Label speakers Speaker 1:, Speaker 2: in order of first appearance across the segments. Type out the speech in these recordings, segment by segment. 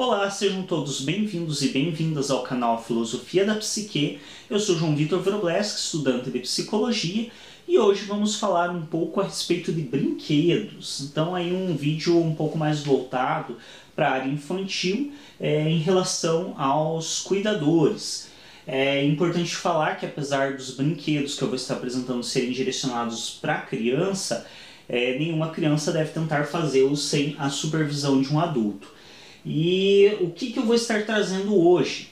Speaker 1: Olá, sejam todos bem-vindos e bem-vindas ao canal Filosofia da Psique. Eu sou João Vitor Wróblewski, estudante de Psicologia, e hoje vamos falar um pouco a respeito de brinquedos. Então aí um vídeo um pouco mais voltado para a área infantil em relação aos cuidadores. É importante falar que apesar dos brinquedos que eu vou estar apresentando serem direcionados para a criança, nenhuma criança deve tentar fazê-los sem a supervisão de um adulto. E o que eu vou estar trazendo hoje?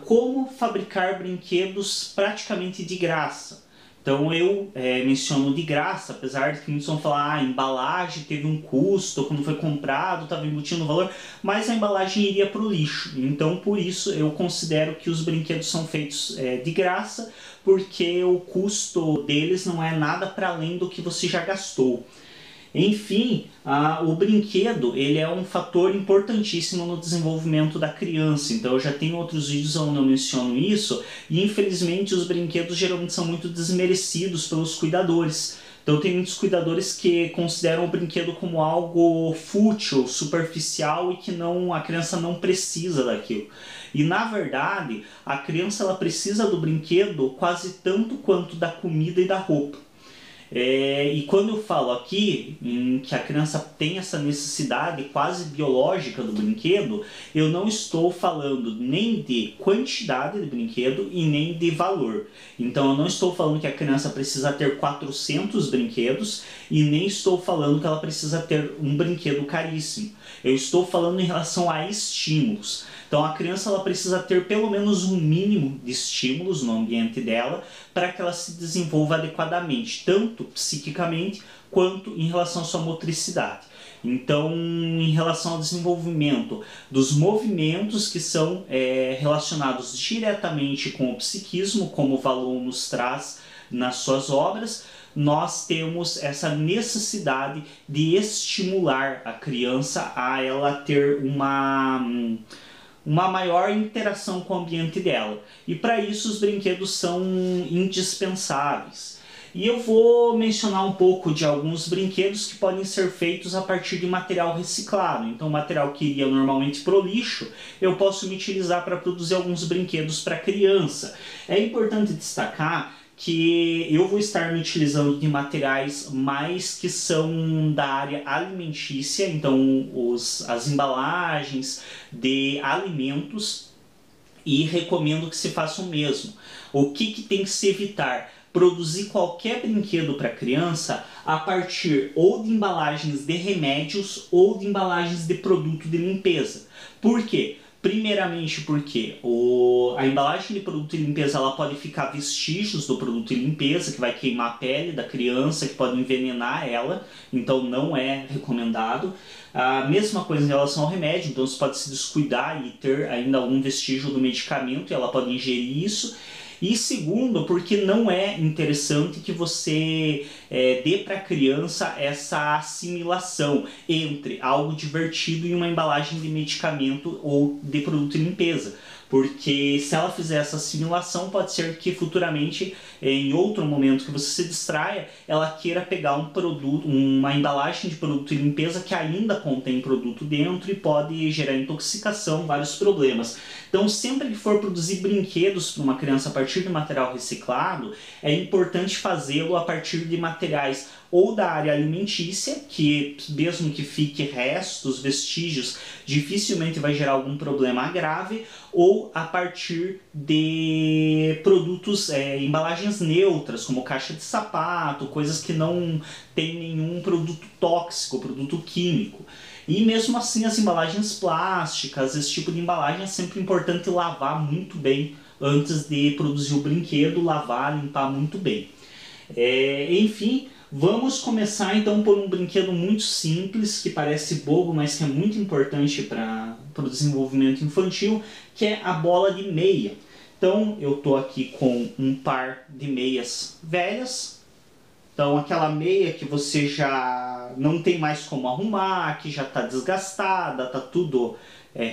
Speaker 1: Como fabricar brinquedos praticamente de graça. Então eu menciono de graça, apesar de que muitos vão falar a embalagem teve um custo, quando foi comprado estava embutindo valor, mas a embalagem iria para o lixo. Então por isso eu considero que os brinquedos são feitos de graça, porque o custo deles não é nada para além do que você já gastou. Enfim, o brinquedo ele é um fator importantíssimo no desenvolvimento da criança. Então eu já tenho outros vídeos onde eu menciono isso, e infelizmente os brinquedos geralmente são muito desmerecidos pelos cuidadores. Então tem muitos cuidadores que consideram o brinquedo como algo fútil, superficial e que a criança não precisa daquilo. E na verdade, a criança ela precisa do brinquedo quase tanto quanto da comida e da roupa. E quando eu falo aqui em que a criança tem essa necessidade quase biológica do brinquedo, eu não estou falando nem de quantidade de brinquedo e nem de valor. Então eu não estou falando que a criança precisa ter 400 brinquedos e nem estou falando que ela precisa ter um brinquedo caríssimo. Eu estou falando em relação a estímulos. Então a criança ela precisa ter pelo menos um mínimo de estímulos no ambiente dela para que ela se desenvolva adequadamente, tanto psiquicamente quanto em relação à sua motricidade. Então, em relação ao desenvolvimento dos movimentos que são relacionados diretamente com o psiquismo, como o Vallon nos traz nas suas obras, nós temos essa necessidade de estimular a criança a ela ter uma maior interação com o ambiente dela. E para isso os brinquedos são indispensáveis. E eu vou mencionar um pouco de alguns brinquedos que podem ser feitos a partir de material reciclado. Então material que iria normalmente para o lixo, eu posso me utilizar para produzir alguns brinquedos para criança. É importante destacar que eu vou estar me utilizando de materiais mais que são da área alimentícia, então as embalagens de alimentos, e recomendo que se faça o mesmo. O que tem que se evitar? Produzir qualquer brinquedo para criança a partir ou de embalagens de remédios ou de embalagens de produto de limpeza. Por quê? Primeiramente porque a embalagem de produto de limpeza ela pode ficar vestígios do produto de limpeza, que vai queimar a pele da criança, que pode envenenar ela, então não é recomendado. A mesma coisa em relação ao remédio, então você pode se descuidar e ter ainda algum vestígio do medicamento e ela pode ingerir isso. E segundo, porque não é interessante que você dê para a criança essa assimilação entre algo divertido e uma embalagem de medicamento ou de produto de limpeza. Porque se ela fizer essa assimilação, pode ser que futuramente, em outro momento que você se distraia, ela queira pegar um produto, uma embalagem de produto de limpeza que ainda contém produto dentro e pode gerar intoxicação, vários problemas. Então sempre que for produzir brinquedos para uma criança a partir de material reciclado, é importante fazê-lo a partir de materiais ou da área alimentícia, que mesmo que fique restos, vestígios, dificilmente vai gerar algum problema grave, ou a partir de produtos, embalagens neutras, como caixa de sapato, coisas que não tem nenhum produto tóxico, produto químico. E mesmo assim as embalagens plásticas, esse tipo de embalagem é sempre importante lavar muito bem antes de produzir o brinquedo, lavar, limpar muito bem. Enfim, vamos começar então por um brinquedo muito simples, que parece bobo, mas que é muito importante para o desenvolvimento infantil, que é a bola de meia. Então eu estou aqui com um par de meias velhas. Então aquela meia que você já não tem mais como arrumar, que já está desgastada, está tudo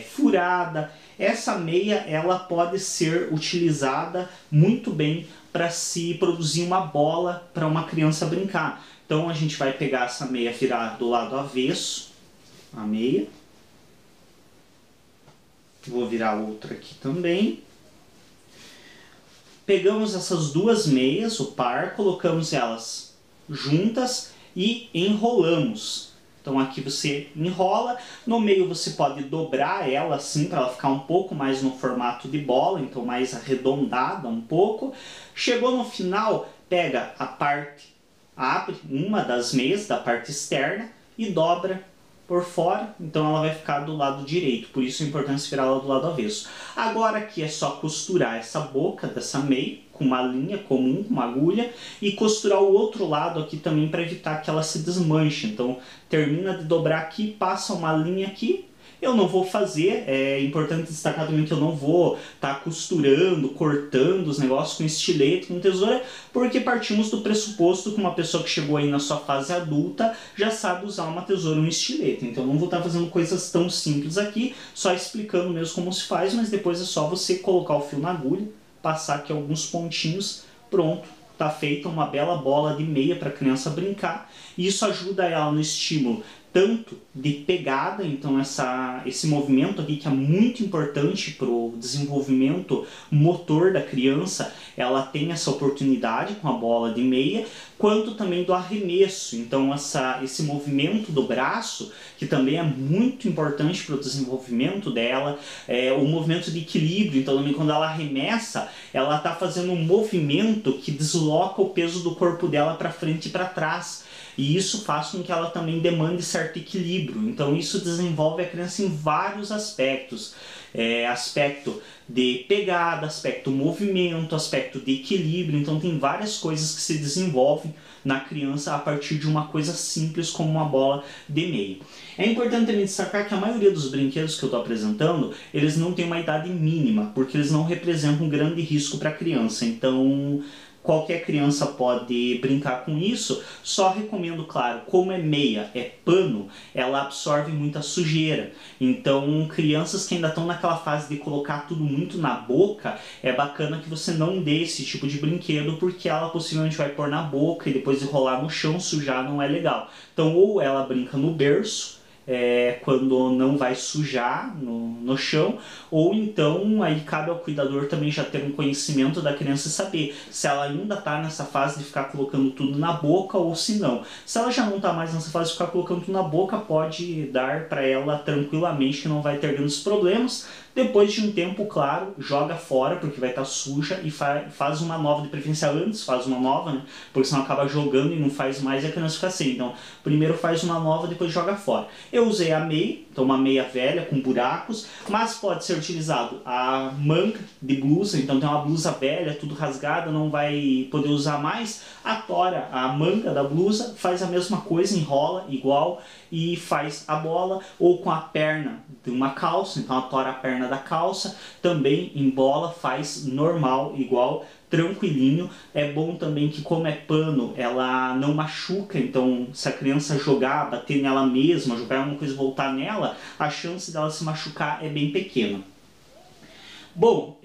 Speaker 1: furada. Essa meia ela pode ser utilizada muito bem para se produzir uma bola para uma criança brincar. Então a gente vai pegar essa meia, virar do lado avesso, a meia. Vou virar outra aqui também. Pegamos essas duas meias, o par, colocamos elas juntas e enrolamos. Então aqui você enrola, no meio você pode dobrar ela assim para ela ficar um pouco mais no formato de bola, então mais arredondada um pouco. Chegou no final, pega a parte, abre uma das meias da parte externa e dobra por fora, então ela vai ficar do lado direito, por isso a importância de virar ela do lado avesso. Agora aqui é só costurar essa boca dessa meia com uma linha comum, com uma agulha, e costurar o outro lado aqui também para evitar que ela se desmanche. Então termina de dobrar aqui, passa uma linha aqui. Eu não vou fazer, é importante destacar também que eu não vou estar costurando, cortando os negócios com estilete, com tesoura, porque partimos do pressuposto que uma pessoa que chegou aí na sua fase adulta já sabe usar uma tesoura e um estilete. Então não vou estar fazendo coisas tão simples aqui, só explicando mesmo como se faz, mas depois é só você colocar o fio na agulha, passar aqui alguns pontinhos, pronto. Tá feita uma bela bola de meia para a criança brincar, e isso ajuda ela no estímulo tanto de pegada, então esse movimento aqui que é muito importante para o desenvolvimento motor da criança, ela tem essa oportunidade com a bola de meia, quanto também do arremesso, então esse movimento do braço, que também é muito importante para o desenvolvimento dela, o movimento de equilíbrio, então também quando ela arremessa, ela está fazendo um movimento que desloca o peso do corpo dela para frente e para trás. E isso faz com que ela também demande certo equilíbrio. Então isso desenvolve a criança em vários aspectos. Aspecto de pegada, aspecto movimento, aspecto de equilíbrio. Então tem várias coisas que se desenvolvem na criança a partir de uma coisa simples como uma bola de meia. É importante também destacar que a maioria dos brinquedos que eu estou apresentando, eles não têm uma idade mínima, porque eles não representam um grande risco para a criança. Então qualquer criança pode brincar com isso, só recomendo, claro, como é meia, é pano, ela absorve muita sujeira. Então, crianças que ainda estão naquela fase de colocar tudo muito na boca, é bacana que você não dê esse tipo de brinquedo, porque ela possivelmente vai pôr na boca e depois de rolar no chão, sujar, não é legal. Então, ou ela brinca no berço, quando não vai sujar no chão, ou então aí cabe ao cuidador também já ter um conhecimento da criança e saber se ela ainda está nessa fase de ficar colocando tudo na boca ou se não. Se ela já não está mais nessa fase de ficar colocando tudo na boca, pode dar para ela tranquilamente que não vai ter grandes problemas. Depois de um tempo, claro, joga fora porque vai estar suja e faz uma nova, de preferência antes faz uma nova, né? Porque senão acaba jogando e não faz mais e a criança fica sem. Então, primeiro faz uma nova, depois joga fora. Eu usei a meia, então uma meia velha com buracos, mas pode ser utilizado a manga de blusa, então tem uma blusa velha, tudo rasgada, não vai poder usar mais, atora a manga da blusa, faz a mesma coisa, enrola igual e faz a bola, ou com a perna de uma calça, então atora a perna da calça, também em bola, faz normal, igual, tranquilinho. É bom também que, como é pano, ela não machuca, então se a criança jogar, bater nela mesma, jogar alguma coisa e voltar nela, a chance dela se machucar é bem pequena. Bom,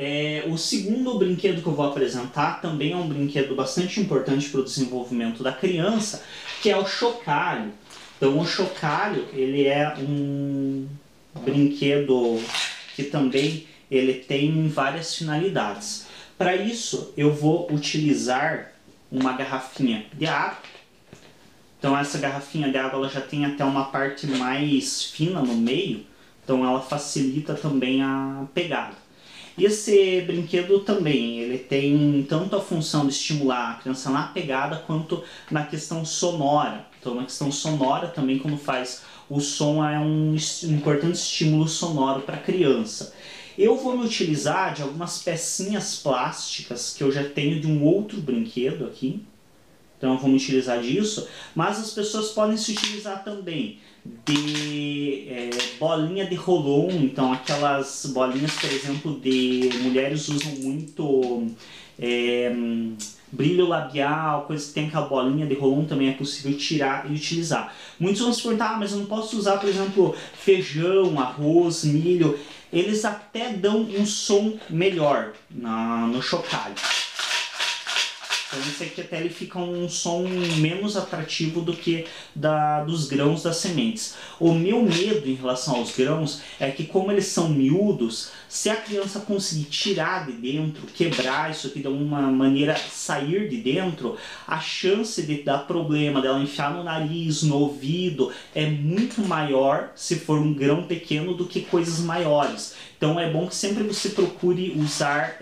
Speaker 1: o segundo brinquedo que eu vou apresentar também é um brinquedo bastante importante para o desenvolvimento da criança, que é o chocalho. Então o chocalho, ele é um brinquedo que também ele tem várias finalidades. Para isso eu vou utilizar uma garrafinha de água. Então essa garrafinha de água ela já tem até uma parte mais fina no meio, então ela facilita também a pegada. E esse brinquedo também, ele tem tanto a função de estimular a criança na pegada quanto na questão sonora. Então na questão sonora também, quando faz o som, é um importante estímulo sonoro para a criança. Eu vou me utilizar de algumas pecinhas plásticas que eu já tenho de um outro brinquedo aqui. Então eu vou me utilizar disso, mas as pessoas podem se utilizar também de bolinha de rolon, então aquelas bolinhas, por exemplo, de mulheres usam muito brilho labial, coisa que tem aquela bolinha de rolon, também é possível tirar e utilizar. Muitos vão se perguntar, mas eu não posso usar, por exemplo, feijão, arroz, milho. Eles até dão um som melhor no chocalho. Então esse aqui até ele fica um som menos atrativo do que dos grãos das sementes. O meu medo em relação aos grãos é que, como eles são miúdos, se a criança conseguir tirar de dentro, quebrar isso aqui de alguma maneira, sair de dentro, a chance de dar problema, dela enfiar no nariz, no ouvido, é muito maior se for um grão pequeno do que coisas maiores. Então é bom que sempre você procure usar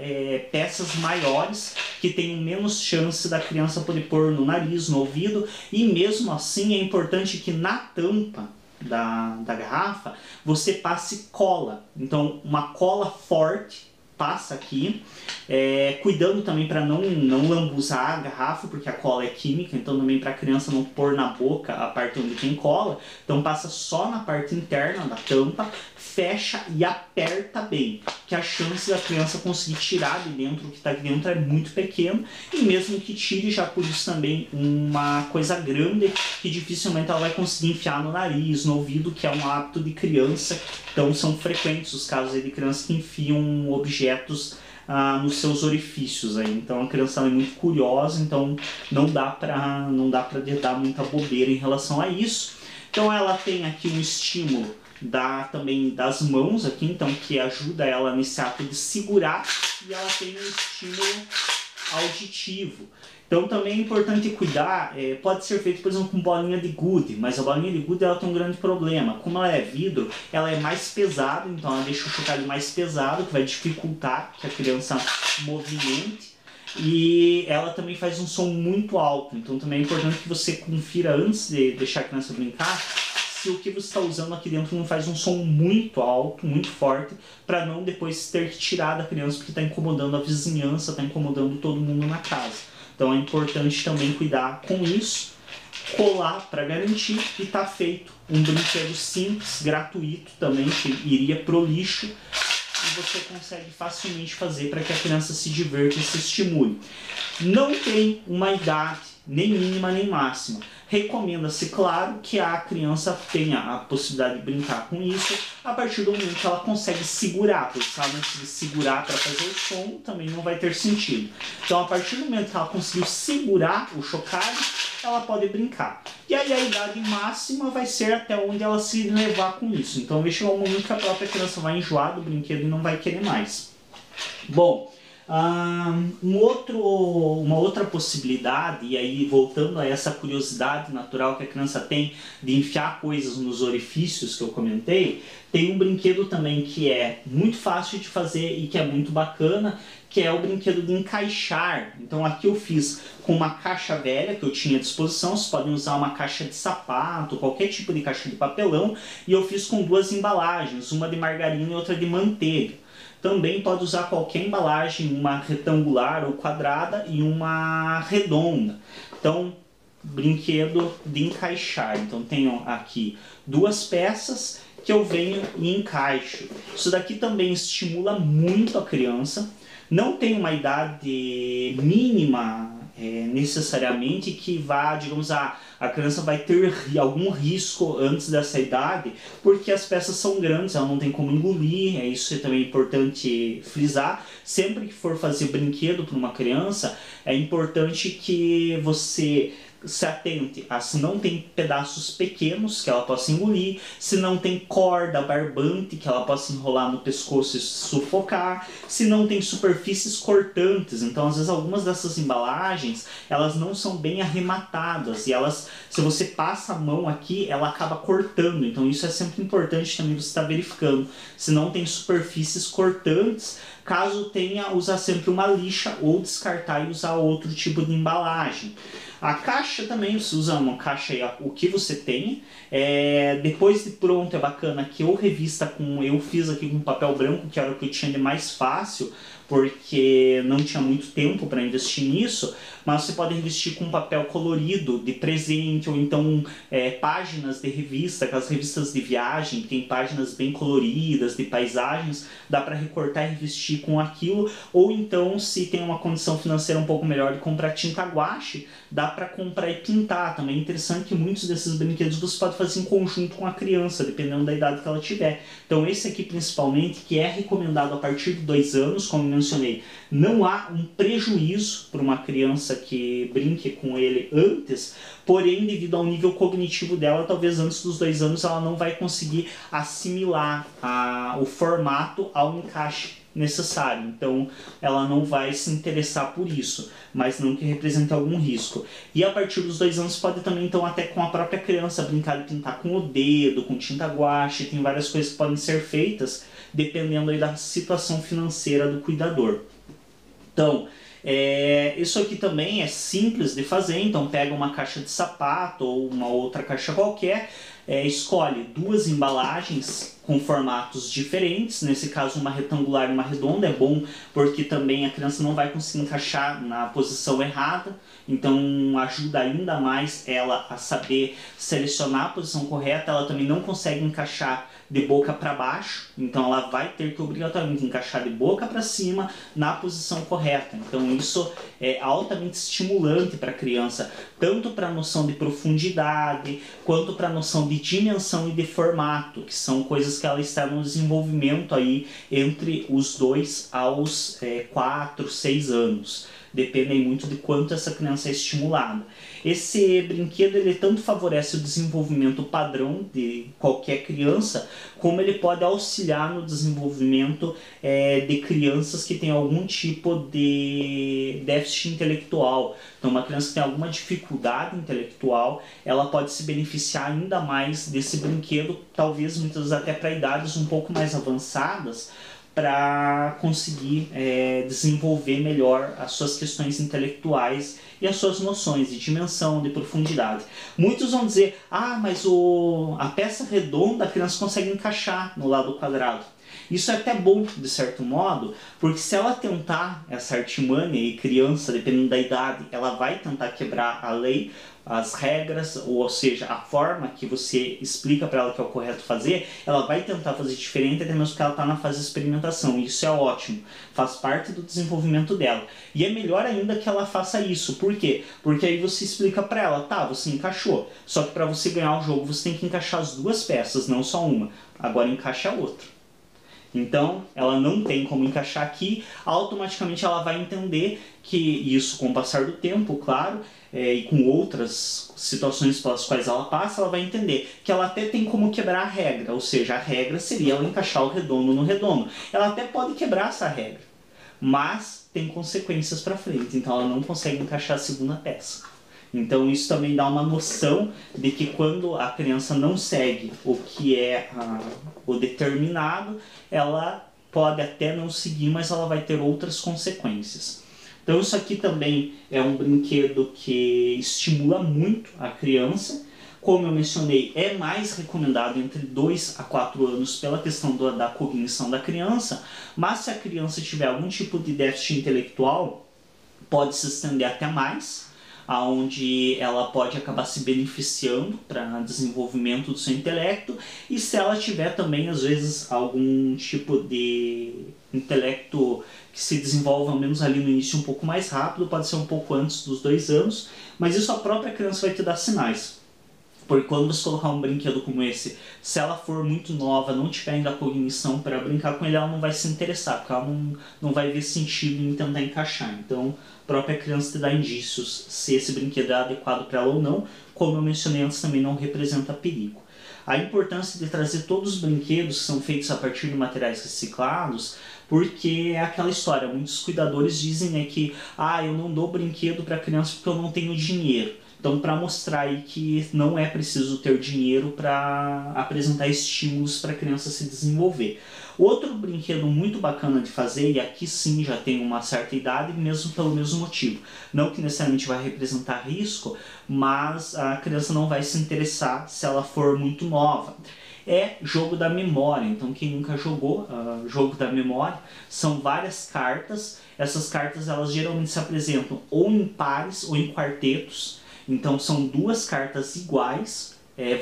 Speaker 1: peças maiores que tenham menos chance da criança poder pôr no nariz, no ouvido, e mesmo assim é importante que na tampa da garrafa você passe cola. Então uma cola forte passa aqui, cuidando também para não lambuzar a garrafa, porque a cola é química, então também para a criança não pôr na boca a parte onde tem cola. Então passa só na parte interna da tampa, fecha e aperta bem, que a chance da criança conseguir tirar de dentro o que está aqui dentro é muito pequena, e mesmo que tire, já por isso também uma coisa grande que dificilmente ela vai conseguir enfiar no nariz, no ouvido, que é um hábito de criança. Então são frequentes os casos aí de crianças que enfiam objetos nos seus orifícios aí. Então a criança é muito curiosa, então não dá para dar muita bobeira em relação a isso. Então ela tem aqui um estímulo também das mãos aqui, então, que ajuda ela nesse ato de segurar, e ela tem um estímulo auditivo. Então também é importante cuidar, pode ser feito, por exemplo, com bolinha de gude, mas a bolinha de gude ela tem um grande problema. Como ela é vidro, ela é mais pesada, então ela deixa o chocalho mais pesado, que vai dificultar que a criança movimente. E ela também faz um som muito alto, então também é importante que você confira antes de deixar a criança brincar se o que você está usando aqui dentro não faz um som muito alto, muito forte, para não depois ter que tirar da criança porque está incomodando a vizinhança, está incomodando todo mundo na casa. Então é importante também cuidar com isso, colar para garantir, e está feito um brinquedo simples, gratuito também, que iria pro lixo, e você consegue facilmente fazer para que a criança se divirta e se estimule. Não tem uma idade nem mínima nem máxima. Recomenda-se, claro, que a criança tenha a possibilidade de brincar com isso a partir do momento que ela consegue segurar, porque se ela não conseguir segurar para fazer o som, também não vai ter sentido. Então, a partir do momento que ela conseguiu segurar o chocalho, ela pode brincar. E aí a idade máxima vai ser até onde ela se levar com isso. Então vai chegar um momento que a própria criança vai enjoar do brinquedo e não vai querer mais. Bom, uma outra possibilidade, e aí voltando a essa curiosidade natural que a criança tem de enfiar coisas nos orifícios que eu comentei, tem um brinquedo também que é muito fácil de fazer e que é muito bacana, que é o brinquedo de encaixar. Então aqui eu fiz com uma caixa velha que eu tinha à disposição, vocês podem usar uma caixa de sapato, qualquer tipo de caixa de papelão, e eu fiz com duas embalagens, uma de margarina e outra de manteiga. Também pode usar qualquer embalagem, uma retangular ou quadrada e uma redonda. Então, brinquedo de encaixar. Então tenho aqui duas peças que eu venho e encaixo. Isso daqui também estimula muito a criança. Não tem uma idade mínima necessariamente que vá, digamos, a criança vai ter algum risco antes dessa idade, porque as peças são grandes, ela não tem como engolir, isso é também importante frisar. Sempre que for fazer brinquedo para uma criança, é importante que você se atente a se não tem pedaços pequenos que ela possa engolir, se não tem corda barbante que ela possa enrolar no pescoço e sufocar, se não tem superfícies cortantes. Então às vezes algumas dessas embalagens elas não são bem arrematadas e elas, se você passa a mão aqui, ela acaba cortando. Então isso é sempre importante também você estar verificando se não tem superfícies cortantes. Caso tenha, usar sempre uma lixa ou descartar e usar outro tipo de embalagem. A caixa também, você usa uma caixa aí, o que você tem. Depois de pronto é bacana que ou revista eu fiz aqui com papel branco, que era o que eu tinha de mais fácil, porque não tinha muito tempo para investir nisso, mas você pode revestir com papel colorido de presente, ou então páginas de revista, aquelas revistas de viagem, que tem páginas bem coloridas, de paisagens, dá para recortar e revestir com aquilo, ou então se tem uma condição financeira um pouco melhor de comprar tinta guache, dá para comprar e pintar. Também é interessante que muitos desses brinquedos você pode fazer em conjunto com a criança, dependendo da idade que ela tiver. Então esse aqui principalmente, que é recomendado a partir de 2 anos, como mencionei, não há um prejuízo para uma criança que brinque com ele antes, porém devido ao nível cognitivo dela, talvez antes dos 2 anos ela não vai conseguir assimilar o formato ao encaixe necessário, então ela não vai se interessar por isso, mas não que represente algum risco. E a partir dos 2 anos pode também, então, até com a própria criança brincar de pintar com o dedo, com tinta guache, tem várias coisas que podem ser feitas dependendo aí da situação financeira do cuidador. Então, isso aqui também é simples de fazer, então pega uma caixa de sapato ou uma outra caixa qualquer, escolhe 2 embalagens com formatos diferentes, nesse caso uma retangular e uma redonda, é bom porque também a criança não vai conseguir encaixar na posição errada, então ajuda ainda mais ela a saber selecionar a posição correta. Ela também não consegue encaixar de boca para baixo, então ela vai ter que obrigatoriamente encaixar de boca para cima na posição correta. Então isso é altamente estimulante para a criança, tanto para a noção de profundidade, quanto para a noção de dimensão e de formato, que são coisas que ela está no desenvolvimento aí entre os 2 aos 4, 6 anos. Dependem muito de quanto essa criança é estimulada. Esse brinquedo ele tanto favorece o desenvolvimento padrão de qualquer criança, como ele pode auxiliar no desenvolvimento de crianças que têm algum tipo de déficit intelectual. Então uma criança que tem alguma dificuldade intelectual, ela pode se beneficiar ainda mais desse brinquedo, talvez muitas vezes até para idades um pouco mais avançadas, para conseguir desenvolver melhor as suas questões intelectuais e as suas noções de dimensão, de profundidade. Muitos vão dizer, mas a peça redonda a criança consegue encaixar no lado quadrado. Isso é até bom, de certo modo, porque se ela tentar essa artimanha, e criança, dependendo da idade, ela vai tentar quebrar a lei, as regras, ou seja, a forma que você explica para ela que é o correto fazer, ela vai tentar fazer diferente, até mesmo porque ela está na fase de experimentação. Isso é ótimo, faz parte do desenvolvimento dela. E é melhor ainda que ela faça isso. Por quê? Porque aí você explica para ela, tá, você encaixou, só que para você ganhar o jogo você tem que encaixar as 2 peças, não só uma. Agora encaixa a outra. Então, ela não tem como encaixar aqui, automaticamente ela vai entender que isso, com o passar do tempo, claro, e com outras situações pelas quais ela passa, ela vai entender que ela até tem como quebrar a regra, ou seja, a regra seria ela encaixar o redondo no redondo. Ela até pode quebrar essa regra, mas tem consequências para frente, então ela não consegue encaixar a segunda peça. Então isso também dá uma noção de que quando a criança não segue o que é o determinado, ela pode até não seguir, mas ela vai ter outras consequências. Então isso aqui também é um brinquedo que estimula muito a criança. Como eu mencionei, é mais recomendado entre 2 a 4 anos pela questão da cognição da criança, mas se a criança tiver algum tipo de déficit intelectual, pode se estender até mais, onde ela pode acabar se beneficiando para desenvolvimento do seu intelecto, e se ela tiver também, às vezes, algum tipo de intelecto que se desenvolve, ao menos ali no início, um pouco mais rápido, pode ser um pouco antes dos 2 anos, mas isso a própria criança vai te dar sinais. Porque quando você colocar um brinquedo como esse, se ela for muito nova, não tiver ainda a cognição para brincar com ele, ela não vai se interessar, porque ela não vai ver sentido em tentar encaixar. Então, a própria criança te dá indícios se esse brinquedo é adequado para ela ou não. Como eu mencionei antes, também não representa perigo. A importância de trazer todos os brinquedos que são feitos a partir de materiais reciclados, porque é aquela história, muitos cuidadores dizem que eu não dou brinquedo para a criança porque eu não tenho dinheiro. Então, para mostrar aí que não é preciso ter dinheiro para apresentar estímulos para a criança se desenvolver. Outro brinquedo muito bacana de fazer, e aqui sim já tem uma certa idade, mesmo pelo mesmo motivo. Não que necessariamente vai representar risco, mas a criança não vai se interessar se ela for muito nova. É jogo da memória. Então quem nunca jogou jogo da memória, são várias cartas. Essas cartas elas geralmente se apresentam ou em pares ou em quartetos. Então são 2 cartas iguais,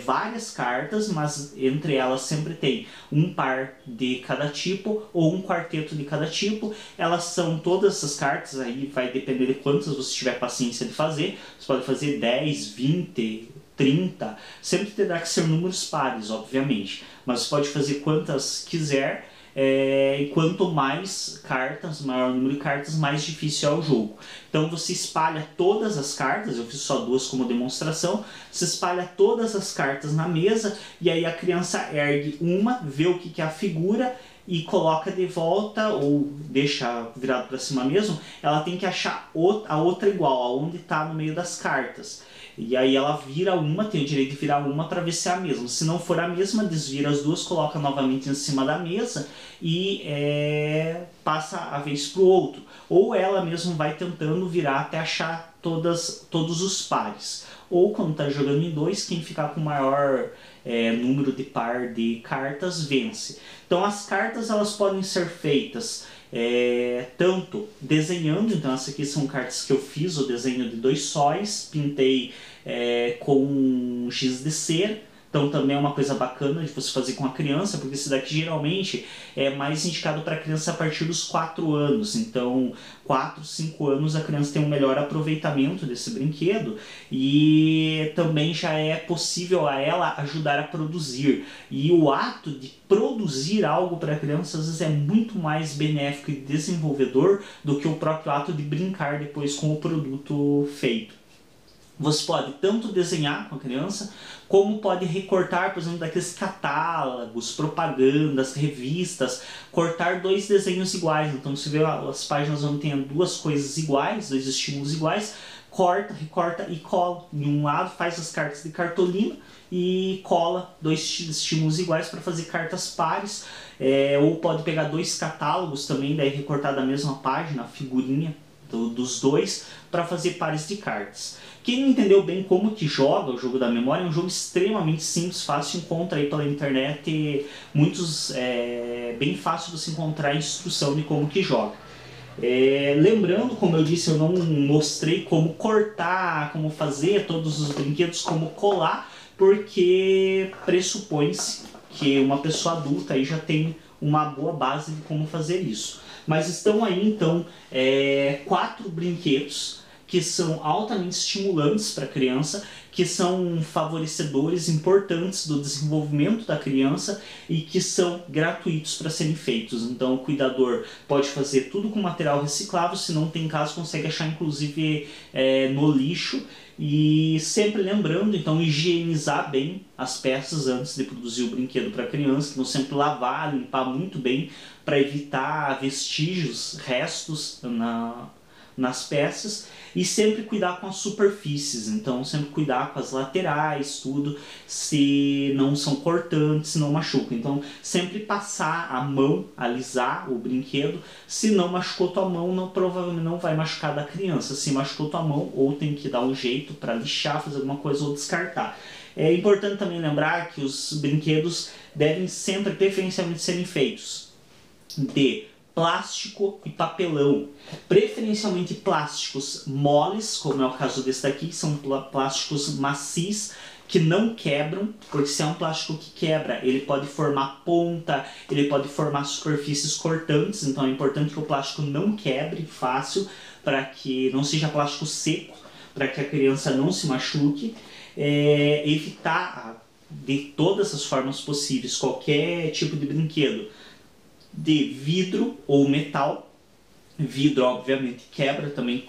Speaker 1: várias cartas, mas entre elas sempre tem um par de cada tipo ou um quarteto de cada tipo. Elas são todas essas cartas, aí vai depender de quantas você tiver paciência de fazer. Você pode fazer 10, 20, 30, sempre terá que ser números pares, obviamente, mas você pode fazer quantas quiser. E quanto mais cartas, maior número de cartas, mais difícil é o jogo. Então você espalha todas as cartas, eu fiz só duas como demonstração, você espalha todas as cartas na mesa e aí a criança ergue uma, vê o que é a figura e coloca de volta ou deixa virado para cima mesmo. Ela tem que achar a outra igual, aonde está no meio das cartas. E aí ela vira uma, tem o direito de virar uma para ver se é a mesma. Se não for a mesma, desvira as duas, coloca novamente em cima da mesa e passa a vez para o outro. Ou ela mesmo vai tentando virar até achar todos os pares. Ou quando está jogando em dois, quem ficar com o maior número de par de cartas vence. Então as cartas elas podem ser feitas tanto desenhando, então essas aqui são cartas que eu fiz, o desenho de 2 sóis, pintei com giz de cera. Então também é uma coisa bacana de você fazer com a criança, porque esse daqui geralmente é mais indicado para a criança a partir dos 4 anos. Então 4, 5 anos a criança tem um melhor aproveitamento desse brinquedo e também já é possível a ela ajudar a produzir. E o ato de produzir algo para a criança às vezes é muito mais benéfico e desenvolvedor do que o próprio ato de brincar depois com o produto feito. Você pode tanto desenhar com a criança, como pode recortar, por exemplo, daqueles catálogos, propagandas, revistas, cortar 2 desenhos iguais. Então, se vê as páginas onde tem 2 coisas iguais, 2 estímulos iguais, corta, recorta e cola. Em um lado faz as cartas de cartolina e cola 2 estímulos iguais para fazer cartas pares. Ou pode pegar 2 catálogos também, daí recortar da mesma página, a figurinha dos 2, para fazer pares de cartas. Quem não entendeu bem como que joga o jogo da memória, é um jogo extremamente simples, fácil, encontra aí pela internet muitos, bem fácil você encontrar a instrução de como que joga. Lembrando, como eu disse, eu não mostrei como cortar, como fazer todos os brinquedos, como colar, porque pressupõe-se que uma pessoa adulta aí já tem uma boa base de como fazer isso. Mas estão aí então 4 brinquedos que são altamente estimulantes para a criança, que são favorecedores importantes do desenvolvimento da criança e que são gratuitos para serem feitos. Então o cuidador pode fazer tudo com material reciclável, se não tem caso consegue achar inclusive no lixo. E sempre lembrando, então, higienizar bem as peças antes de produzir o brinquedo para a criança. Então sempre lavar, limpar muito bem para evitar vestígios, restos nas peças, e sempre cuidar com as superfícies, então sempre cuidar com as laterais, tudo, se não são cortantes, se não machucam. Então sempre passar a mão, alisar o brinquedo. Se não machucou tua mão, provavelmente não vai machucar da criança. Se machucou tua mão, ou tem que dar um jeito para lixar, fazer alguma coisa ou descartar. É importante também lembrar que os brinquedos devem sempre, preferencialmente, serem feitos de plástico e papelão, preferencialmente plásticos moles, como é o caso desse daqui, que são plásticos macios, que não quebram, porque se é um plástico que quebra, ele pode formar ponta, ele pode formar superfícies cortantes, então é importante que o plástico não quebre fácil, para que não seja plástico seco, para que a criança não se machuque. Evitar de todas as formas possíveis qualquer tipo de brinquedo de vidro ou metal. Vidro obviamente quebra, também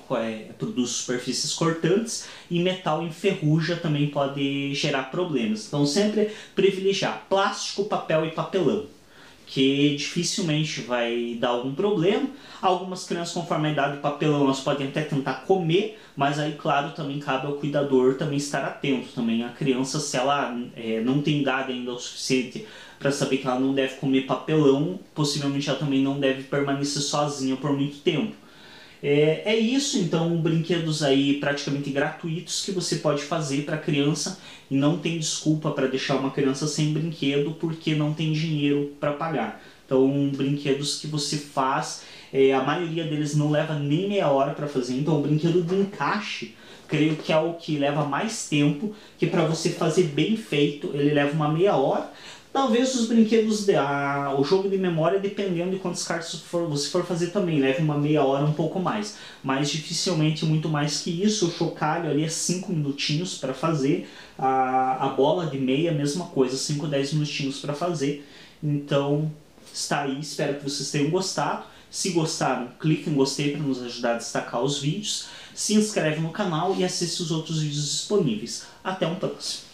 Speaker 1: produz superfícies cortantes, e metal enferruja, também pode gerar problemas. Então sempre privilegiar plástico, papel e papelão, que dificilmente vai dar algum problema. Algumas crianças, conforme a idade do papelão, elas podem até tentar comer, mas aí, claro, também cabe ao cuidador também estar atento. Também a criança, se ela não tem idade ainda o suficiente para saber que ela não deve comer papelão, possivelmente ela também não deve permanecer sozinha por muito tempo. É isso, então, brinquedos aí praticamente gratuitos que você pode fazer para a criança, e não tem desculpa para deixar uma criança sem brinquedo porque não tem dinheiro para pagar. Então, brinquedos que você faz, a maioria deles não leva nem meia hora para fazer. Então, o brinquedo de encaixe, creio que é o que leva mais tempo, que para você fazer bem feito, ele leva uma meia hora. Talvez os brinquedos, o jogo de memória, dependendo de quantos cartas você for fazer também, leve uma meia hora, um pouco mais. Mas dificilmente muito mais que isso. O chocalho ali é 5 minutinhos para fazer. A bola de meia, mesma coisa, 5 10 minutinhos para fazer. Então, está aí, espero que vocês tenham gostado. Se gostaram, clique em gostei para nos ajudar a destacar os vídeos. Se inscreve no canal e assiste os outros vídeos disponíveis. Até um próximo.